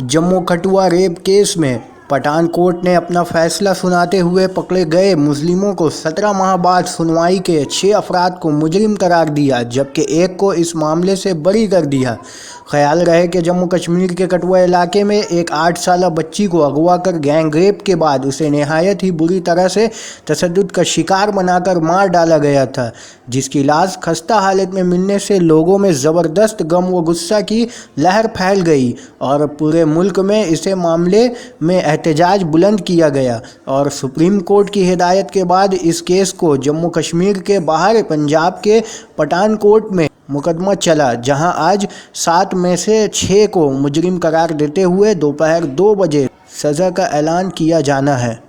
Jammu Kathua rape case में पठानकोट ने अपना फैसला सुनाते हुए पकड़े गए मुलजिमों को 17 माह बाद सुनवाई के 6 अफराद को मुजरिम करार दिया, जबकि एक को इस मामले से बरी कर दिया। ख्याल रहे कि जम्मू कश्मीर के कठुआ इलाके में एक 8 साला बच्ची को अगवा कर गैंग रेप के बाद उसे नहायत ही बुरी तरह से तशद्दुद का शिकार बनाकर मार डाला गया था, जिसकी लाश खस्ता हालत में मिलने से लोगों में ज़बरदस्त गम व गुस्सा की लहर फैल गई और पूरे मुल्क में इसे मामले में एहतजाज बुलंद किया गया। और सुप्रीम कोर्ट की हिदायत के बाद इस केस को जम्मू कश्मीर के बाहर पंजाब के पठानकोट में मुकदमा चला, जहां आज 7 में से 6 को मुजरिम करार देते हुए दोपहर 2 बजे सज़ा का ऐलान किया जाना है।